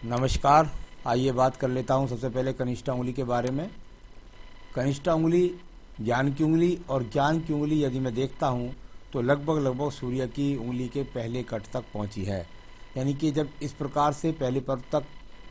नमस्कार। आइए बात कर लेता हूँ सबसे पहले कनिष्ठा उंगली के बारे में। कनिष्ठा उंगली ज्ञान की उंगली, और ज्ञान की उंगली यदि मैं देखता हूँ तो लगभग सूर्य की उंगली के पहले कट तक पहुँची है। यानी कि जब इस प्रकार से पहले पर्व तक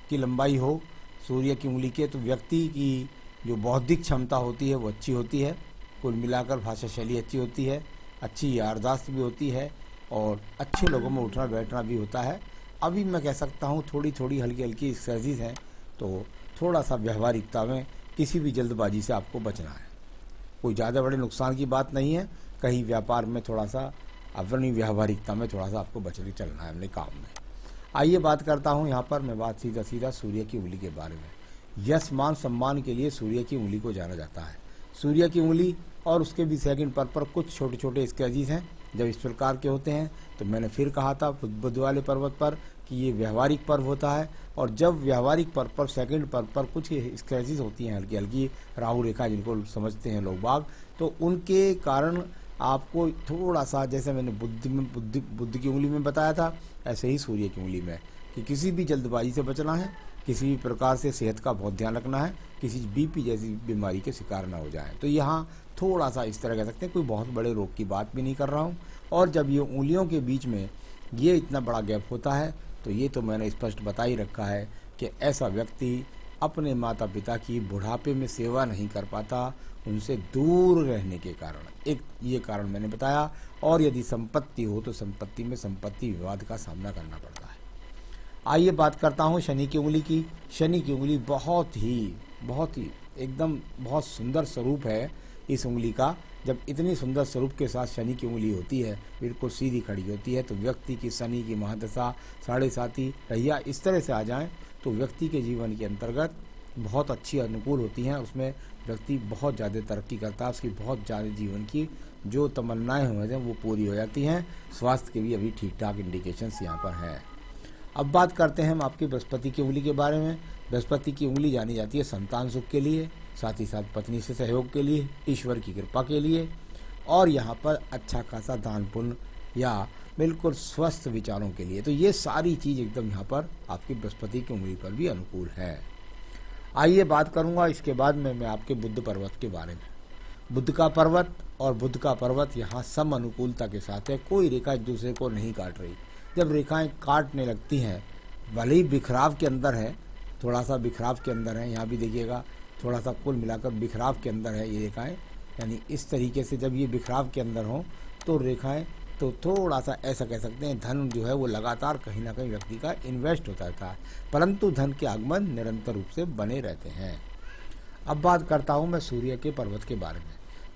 की लंबाई हो सूर्य की उंगली के, तो व्यक्ति की जो बौद्धिक क्षमता होती है वो अच्छी होती है। कुल मिलाकर भाषा शैली अच्छी होती है, अच्छी याददाश्त भी होती है, और अच्छे लोगों में उठना बैठना भी होता है। अभी मैं कह सकता हूँ थोड़ी थोड़ी हल्की हल्की एक्सरसाइज हैं, तो थोड़ा सा व्यवहारिकता में किसी भी जल्दबाजी से आपको बचना है। कोई ज़्यादा बड़े नुकसान की बात नहीं है, कहीं व्यापार में थोड़ा सा अपनी व्यवहारिकता में थोड़ा सा आपको बच के चलना है अपने काम में। आइए बात करता हूँ यहाँ पर मैं बात सीधा सीधा सूर्य की उंगली के बारे में। यश मान सम्मान के लिए सूर्य की उंगली को जाना जाता है। सूर्य की उंगली और उसके भी सेकंड पर कुछ छोटे छोटे स्क्रैचेस हैं। जब इस प्रकार के होते हैं तो मैंने फिर कहा था बुध वाले पर्वत पर कि ये व्यवहारिक पर्व होता है, और जब व्यवहारिक पर्व पर सेकंड पर्व पर कुछ स्क्रैचेस होती हैं हल्की हल्की राहु रेखा जिनको समझते हैं लोग बाग, तो उनके कारण आपको थोड़ा सा, जैसे मैंने बुद्ध की उंगली में बताया था, ऐसे ही सूर्य की उंगली में कि किसी भी जल्दबाजी से बचना है, किसी भी प्रकार से सेहत का बहुत ध्यान रखना है, किसी बीपी जैसी बीमारी के शिकार ना हो जाए। तो यहाँ थोड़ा सा इस तरह कह सकते हैं, कोई बहुत बड़े रोग की बात भी नहीं कर रहा हूँ। और जब ये उंगलियों के बीच में ये इतना बड़ा गैप होता है तो ये तो मैंने स्पष्ट बता ही रखा है कि ऐसा व्यक्ति अपने माता पिता की बुढ़ापे में सेवा नहीं कर पाता, उनसे दूर रहने के कारण। एक ये कारण मैंने बताया। और यदि संपत्ति हो तो संपत्ति में संपत्ति विवाद का सामना करना पड़ता है। आइए बात करता हूँ शनि की उंगली की। शनि की उंगली बहुत ही एकदम बहुत सुंदर स्वरूप है इस उंगली का। जब इतनी सुंदर स्वरूप के साथ शनि की उंगली होती है, बिल्कुल सीधी खड़ी होती है, तो व्यक्ति की शनि की महादशा, साढ़े साथी रहिया इस तरह से आ जाएं तो व्यक्ति के जीवन के अंतर्गत बहुत अच्छी अनुकूल होती हैं। उसमें व्यक्ति बहुत ज़्यादा तरक्की करता है, उसकी बहुत ज़्यादा जीवन की जो तमन्नाएँ हुए हैं वो पूरी हो जाती हैं। स्वास्थ्य के भी अभी ठीक ठाक इंडिकेशंस यहाँ पर हैं। अब बात करते हैं हम आपकी बृहस्पति की उंगली के बारे में। बृहस्पति की उंगली जानी जाती है संतान सुख के लिए, साथ ही साथ पत्नी से सहयोग के लिए, ईश्वर की कृपा के लिए, और यहाँ पर अच्छा खासा दान पुण्य या बिल्कुल स्वस्थ विचारों के लिए। तो ये सारी चीज़ एकदम यहाँ पर आपकी बृहस्पति की उंगली पर भी अनुकूल है। आइए बात करूँगा इसके बाद में मैं आपके बुध पर्वत के बारे में। बुध का पर्वत और बुध का पर्वत यहाँ सम अनुकूलता के साथ है। कोई रेखा एक दूसरे को नहीं काट रही। जब रेखाएं काटने लगती हैं, भले ही बिखराव के अंदर है, थोड़ा सा बिखराव के अंदर है, यहाँ भी देखिएगा थोड़ा सा कुल मिलाकर बिखराव के अंदर है ये रेखाएं। यानी इस तरीके से जब ये बिखराव के अंदर हों तो रेखाएं, तो थोड़ा सा ऐसा कह सकते हैं धन जो है वो लगातार कहीं ना कहीं व्यक्ति का इन्वेस्ट होता रहता है, परंतु धन के आगमन निरंतर रूप से बने रहते हैं। अब बात करता हूँ मैं सूर्य के पर्वत के बारे में।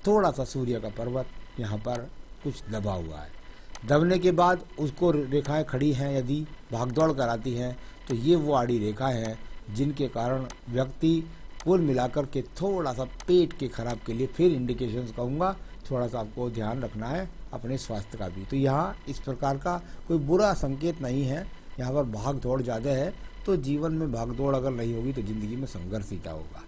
थोड़ा सा सूर्य का पर्वत यहाँ पर कुछ दबा हुआ है। दबने के बाद उसको रेखाएं खड़ी हैं, यदि भागदौड़ कराती हैं, तो ये वो आड़ी रेखाएं हैं जिनके कारण व्यक्ति कुल मिलाकर के थोड़ा सा पेट के खराब के लिए, फिर इंडिकेशंस कहूँगा, थोड़ा सा आपको ध्यान रखना है अपने स्वास्थ्य का भी। तो यहाँ इस प्रकार का कोई बुरा संकेत नहीं है। यहाँ पर भाग दौड़ ज़्यादा है, तो जीवन में भाग दौड़ अगर नहीं होगी तो ज़िंदगी में संघर्ष ही होगा।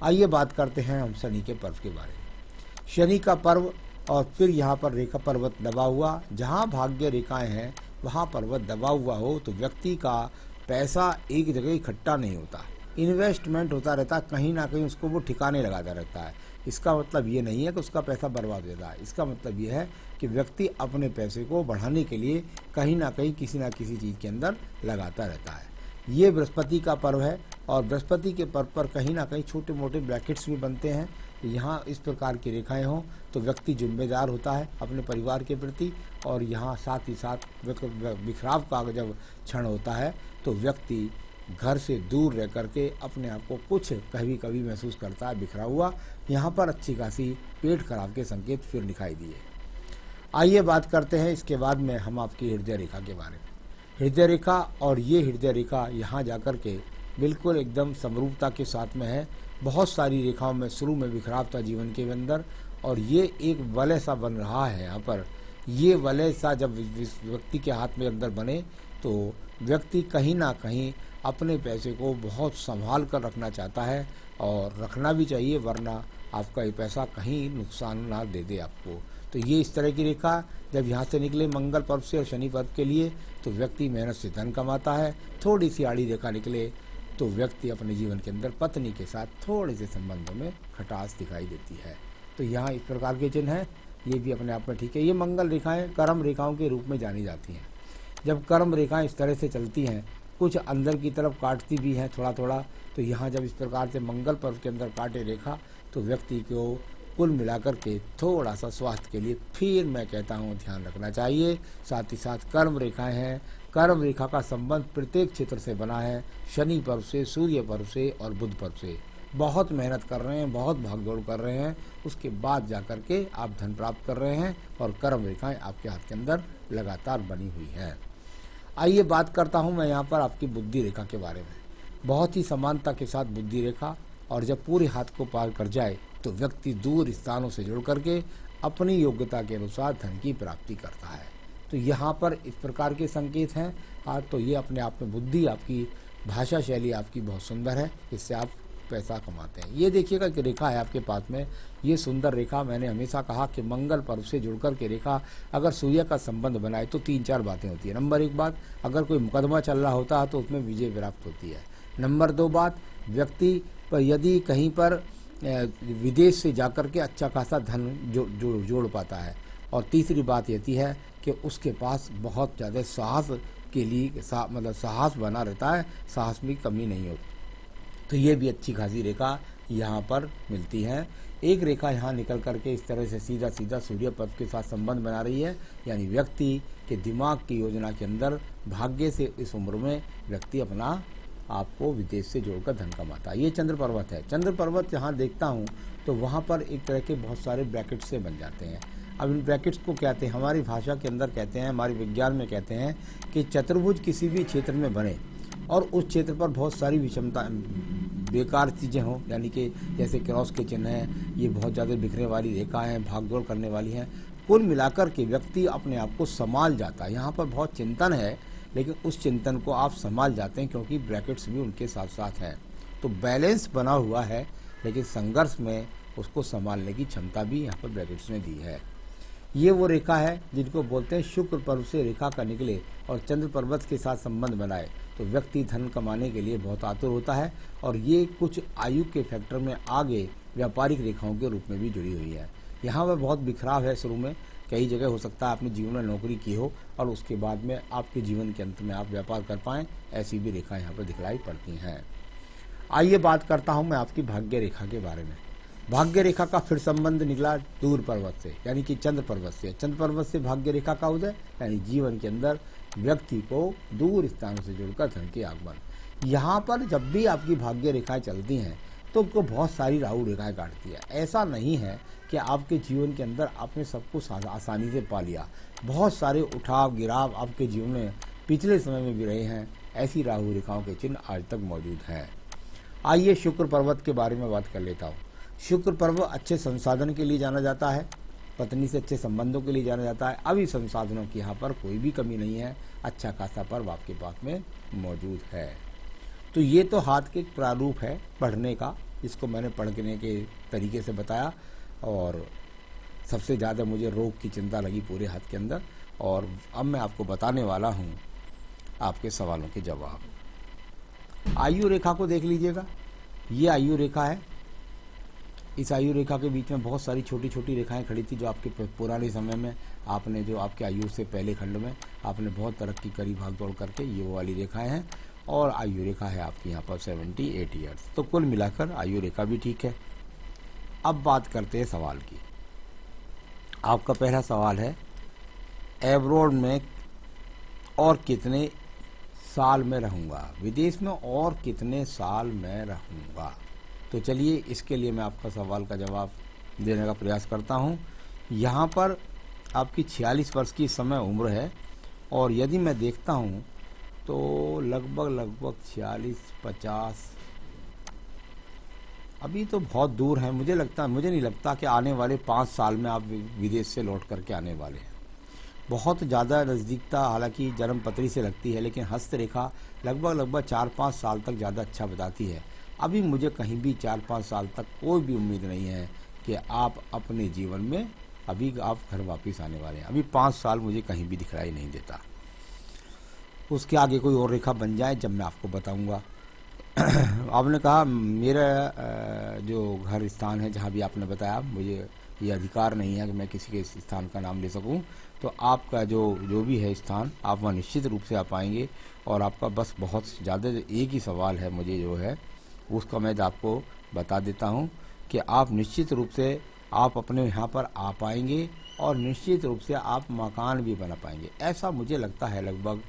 आइए बात करते हैं हम शनि के पर्व के बारे में। शनि का पर्व, और फिर यहाँ पर रेखा पर्वत दबा हुआ, जहाँ भाग्य रेखाएं हैं वहाँ पर्वत दबा हुआ हो तो व्यक्ति का पैसा एक जगह इकट्ठा नहीं होता, इन्वेस्टमेंट होता रहता है, कहीं ना कहीं उसको वो ठिकाने लगाता रहता है। इसका मतलब ये नहीं है कि उसका पैसा बर्बाद हो जाता है। इसका मतलब ये है कि व्यक्ति अपने पैसे को बढ़ाने के लिए कहीं ना कहीं किसी ना किसी चीज़ के अंदर लगाता रहता है। ये बृहस्पति का पर्व है, और बृहस्पति के पर्व पर कहीं ना कहीं छोटे मोटे ब्रैकेट्स भी बनते हैं। यहाँ इस प्रकार की रेखाएं हों तो व्यक्ति जिम्मेदार होता है अपने परिवार के प्रति, और यहाँ साथ ही साथ बिखराव का जब क्षण होता है तो व्यक्ति घर से दूर रह करके अपने आप को कुछ कभी कभी महसूस करता है बिखरा हुआ। यहाँ पर अच्छी खासी पेट खराब के संकेत फिर दिखाई दिए। आइए बात करते हैं इसके बाद में हम आपकी हृदय रेखा के बारे में। हृदय रेखा, और ये हृदय रेखा यहाँ जाकर के बिल्कुल एकदम समरूपता के साथ में है। बहुत सारी रेखाओं में शुरू में बिखराव था जीवन के अंदर, और ये एक वलय सा बन रहा है यहाँ पर। ये वलय सा जब व्यक्ति के हाथ में अंदर बने तो व्यक्ति कहीं ना कहीं अपने पैसे को बहुत संभाल कर रखना चाहता है, और रखना भी चाहिए, वरना आपका ये पैसा कहीं नुकसान ना दे दे आपको। तो ये इस तरह की रेखा जब यहाँ से निकले मंगल पर्व से और शनि पर्व के लिए तो व्यक्ति मेहनत से धन कमाता है। थोड़ी सी आड़ी रेखा निकले तो व्यक्ति अपने जीवन के अंदर पत्नी के साथ थोड़े से संबंधों में खटास दिखाई देती है। तो यहाँ इस प्रकार के चिन्ह हैं, ये भी अपने आप में ठीक है। ये मंगल रेखाएं कर्म रेखाओं के रूप में जानी जाती हैं। जब कर्म रेखाएं इस तरह से चलती हैं, कुछ अंदर की तरफ काटती भी हैं थोड़ा थोड़ा, तो यहाँ जब इस प्रकार से मंगल पर्व के अंदर काटे रेखा तो व्यक्ति को कुल मिलाकर के थोड़ा सा स्वास्थ्य के लिए फिर मैं कहता हूँ ध्यान रखना चाहिए। साथ ही साथ कर्म रेखाएं हैं, कर्म रेखा का संबंध प्रत्येक क्षेत्र से बना है, शनि पर्व से, सूर्य पर्व से और बुध पर्व से। बहुत मेहनत कर रहे हैं, बहुत भागदौड़ कर रहे हैं, उसके बाद जाकर के आप धन प्राप्त कर रहे हैं और कर्म रेखाएं आपके हाथ के अंदर लगातार बनी हुई हैं। आइए बात करता हूं मैं यहाँ पर आपकी बुद्धि रेखा के बारे में। बहुत ही समानता के साथ बुद्धि रेखा, और जब पूरे हाथ को पार कर जाए तो व्यक्ति दूर स्थानों से जुड़ करके अपनी योग्यता के अनुसार धन की प्राप्ति करता है। तो यहाँ पर इस प्रकार के संकेत हैं। तो ये अपने आप में बुद्धि, आपकी भाषा शैली आपकी बहुत सुंदर है, इससे आप पैसा कमाते हैं। ये देखिएगा कि रेखा है आपके पास में, ये सुंदर रेखा। मैंने हमेशा कहा कि मंगल पर्व से जुड़कर के रेखा अगर सूर्य का संबंध बनाए तो 3-4 बातें होती है। नंबर 1 बात, अगर कोई मुकदमा चल रहा होता है तो उसमें विजय प्राप्त होती है। नंबर 2 बात, व्यक्ति पर यदि कहीं पर विदेश से जाकर के अच्छा खासा धन जोड़ पाता है। और तीसरी बात यही है कि उसके पास बहुत ज़्यादा साहस के लिए मतलब साहस बना रहता है, साहस में कमी नहीं होती। तो ये भी अच्छी खासी रेखा यहाँ पर मिलती है। एक रेखा यहाँ निकल करके इस तरह से सीधा सीधा सूर्य पर्व के साथ संबंध बना रही है, यानी व्यक्ति के दिमाग की योजना के अंदर भाग्य से इस उम्र में व्यक्ति अपना आपको विदेश से जोड़कर धन कमाता है। ये चंद्र पर्वत है। चंद्र पर्वत जहाँ देखता हूँ तो वहाँ पर एक तरह के बहुत सारे ब्रैकेट से बन जाते हैं। अब इन ब्रैकेट्स को कहते हैं, हमारी भाषा के अंदर कहते हैं, हमारे विज्ञान में कहते हैं कि चतुर्भुज किसी भी क्षेत्र में बने और उस क्षेत्र पर बहुत सारी विषमता बेकार चीज़ें हों, यानी कि जैसे क्रॉस के चिन्ह हैं, ये बहुत ज़्यादा बिखरने वाली रेखा हैं, भागदौड़ करने वाली हैं, कुल मिलाकर के व्यक्ति अपने आप को संभाल जाता है। यहाँ पर बहुत चिंतन है, लेकिन उस चिंतन को आप संभाल जाते हैं क्योंकि ब्रैकेट्स भी उनके साथ साथ हैं। तो बैलेंस बना हुआ है, लेकिन संघर्ष में उसको संभालने की क्षमता भी यहाँ पर ब्रैकेट्स ने दी है। ये वो रेखा है जिनको बोलते हैं शुक्र पर्व से रेखा का निकले और चंद्र पर्वत के साथ संबंध बनाए तो व्यक्ति धन कमाने के लिए बहुत आतुर होता है। और ये कुछ आयु के फैक्टर में आगे व्यापारिक रेखाओं के रूप में भी जुड़ी हुई है। यहाँ पर बहुत बिखराव है। शुरू में कई जगह हो सकता है आपने जीवन में नौकरी की हो और उसके बाद में आपके जीवन के अंत में आप व्यापार कर पाएँ, ऐसी भी रेखा यहाँ पर दिखलाई पड़ती हैं। आइए बात करता हूँ मैं आपकी भाग्य रेखा के बारे में। भाग्य रेखा का फिर संबंध निकला दूर पर्वत से, यानी कि चंद्र पर्वत से। चंद्र पर्वत से भाग्य रेखा का उदय, यानी जीवन के अंदर व्यक्ति को दूर स्थानों से जुड़कर धन के आगमन। यहाँ पर जब भी आपकी भाग्य रेखाएं चलती हैं तो उनको बहुत सारी राहु रेखाएं काटती है। ऐसा नहीं है कि आपके जीवन के अंदर आपने सब कुछ आसानी से पा लिया। बहुत सारे उठाव गिराव आपके जीवन में पिछले समय में भी रहे हैं। ऐसी राहु रेखाओं के चिन्ह आज तक मौजूद हैं। आइए शुक्र पर्वत के बारे में बात कर लेता हूँ। शुक्र पर्व अच्छे संसाधन के लिए जाना जाता है, पत्नी से अच्छे संबंधों के लिए जाना जाता है। अभी संसाधनों की यहाँ पर कोई भी कमी नहीं है, अच्छा खासा पर्व आपके पास में मौजूद है। तो ये तो हाथ के प्रारूप है पढ़ने का, इसको मैंने पढ़ने के तरीके से बताया। और सबसे ज़्यादा मुझे रोग की चिंता लगी पूरे हाथ के अंदर। और अब मैं आपको बताने वाला हूँ आपके सवालों के जवाब। आयु रेखा को देख लीजिएगा, ये आयु रेखा है। इस आयु रेखा के बीच में बहुत सारी छोटी छोटी रेखाएं खड़ी थी, जो आपके पुराने समय में आपने, जो आपके आयु से पहले खंड में आपने बहुत तरक्की करी भाग दौड़ करके, ये वो वाली रेखाएं हैं। और आयु रेखा है आपकी यहाँ पर 78 ईयर्स। तो कुल मिलाकर आयु रेखा भी ठीक है। अब बात करते हैं सवाल की। आपका पहला सवाल है, एब्रॉड में और कितने साल में रहूँगा, विदेश में और कितने साल में रहूँगा। तो चलिए इसके लिए मैं आपका सवाल का जवाब देने का प्रयास करता हूँ। यहाँ पर आपकी 46 वर्ष की इस समय उम्र है, और यदि मैं देखता हूँ तो लगभग 46-50 अभी तो बहुत दूर है। मुझे नहीं लगता कि आने वाले 5 साल में आप विदेश से लौट करके आने वाले हैं। बहुत ज़्यादा नज़दीकता हालांकि जन्म पत्री से लगती है, लेकिन हस्तरेखा लगभग 4-5 साल तक ज़्यादा अच्छा बताती है। अभी मुझे कहीं भी 4-5 साल तक कोई भी उम्मीद नहीं है कि आप अपने जीवन में अभी आप घर वापस आने वाले हैं। अभी 5 साल मुझे कहीं भी दिखलाई नहीं देता। उसके आगे कोई और रेखा बन जाए जब मैं आपको बताऊंगा। आपने कहा मेरा जो घर स्थान है, जहाँ भी आपने बताया, मुझे ये अधिकार नहीं है कि मैं किसी के स्थान का नाम ले सकूं। तो आपका जो भी है स्थान, आप वहाँ निश्चित रूप से आ पाएंगे। और आपका बस बहुत ज़्यादा एक ही सवाल है मुझे जो है, उसका मैं आपको बता देता हूँ कि आप निश्चित रूप से आप अपने यहाँ पर आ पाएंगे और निश्चित रूप से आप मकान भी बना पाएंगे। ऐसा मुझे लगता है लगभग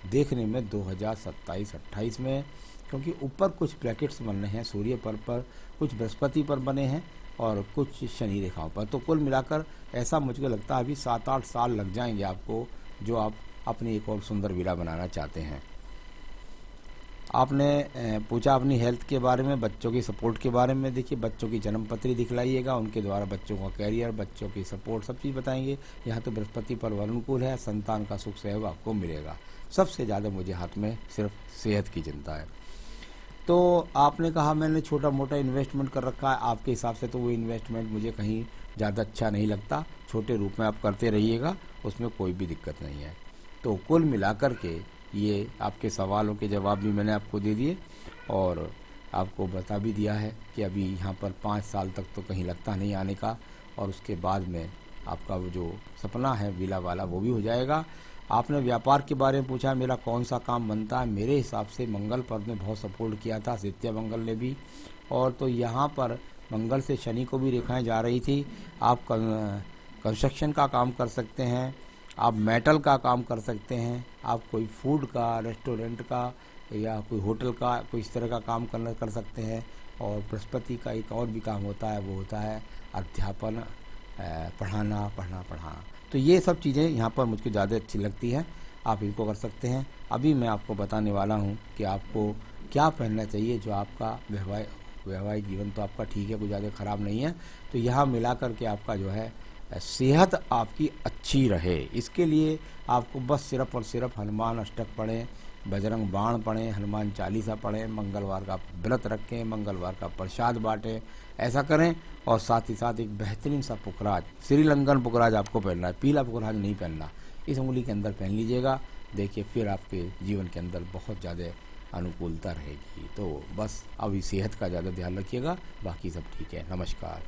देखने में 2027-28 में, क्योंकि ऊपर कुछ ब्रैकेट्स बन रहे हैं सूर्य पर कुछ बृहस्पति पर बने हैं और कुछ शनि रेखाओं पर। तो कुल मिलाकर ऐसा मुझको लगता है अभी 7-8 साल लग जाएंगे आपको, जो आप अपनी एक और सुंदर विला बनाना चाहते हैं। आपने पूछा अपनी हेल्थ के बारे में, बच्चों की सपोर्ट के बारे में। देखिए, बच्चों की जन्म पत्री दिखलाइएगा, उनके द्वारा बच्चों का कैरियर, बच्चों की सपोर्ट, सब चीज़ बताएंगे। यहाँ तो बृहस्पति पर अनुकूल है, संतान का सुख सहयोग आपको मिलेगा। सबसे ज़्यादा मुझे हाथ में सिर्फ सेहत की चिंता है। तो आपने कहा मैंने छोटा मोटा इन्वेस्टमेंट कर रखा है। आपके हिसाब से तो वो इन्वेस्टमेंट मुझे कहीं ज़्यादा अच्छा नहीं लगता। छोटे रूप में आप करते रहिएगा, उसमें कोई भी दिक्कत नहीं है। तो कुल मिलाकर के ये आपके सवालों के जवाब भी मैंने आपको दे दिए और आपको बता भी दिया है कि अभी यहाँ पर 5 साल तक तो कहीं लगता नहीं आने का, और उसके बाद में आपका वो जो सपना है विला वाला वो भी हो जाएगा। आपने व्यापार के बारे में पूछा, मेरा कौन सा काम बनता है। मेरे हिसाब से मंगल पर ने बहुत सपोर्ट किया था, आदित्य मंगल ने भी। और तो यहाँ पर मंगल से शनि को भी रेखाएं जा रही थी। आप कंस्ट्रक्शन का काम कर सकते हैं, आप मेटल का काम कर सकते हैं, आप कोई फूड का, रेस्टोरेंट का या कोई होटल का, कोई इस तरह का काम कर सकते हैं। और बृहस्पति का एक और भी काम होता है, वो होता है अध्यापन, पढ़ाना। तो ये सब चीज़ें यहाँ पर मुझको ज़्यादा अच्छी लगती हैं, आप इनको कर सकते हैं। अभी मैं आपको बताने वाला हूँ कि आपको क्या पहनना चाहिए, जो आपका वैवाहिक जीवन तो आपका ठीक है, कोई ज़्यादा ख़राब नहीं है। तो यहाँ मिला कर के आपका जो है सेहत आपकी अच्छी रहे, इसके लिए आपको बस सिर्फ और सिर्फ हनुमान अष्टक पढ़ें, बजरंग बाण पढ़ें, हनुमान चालीसा पढ़ें, मंगलवार का व्रत रखें, मंगलवार का प्रसाद बांटें, ऐसा करें। और साथ ही साथ एक बेहतरीन सा पुखराज, श्रीलंकन पुखराज आपको पहनना है, पीला पुखराज नहीं पहनना, इस उंगली के अंदर पहन लीजिएगा। देखिए फिर आपके जीवन के अंदर बहुत ज़्यादा अनुकूलता रहेगी। तो बस अभी सेहत का ज़्यादा ध्यान रखिएगा, बाकी सब ठीक है। नमस्कार।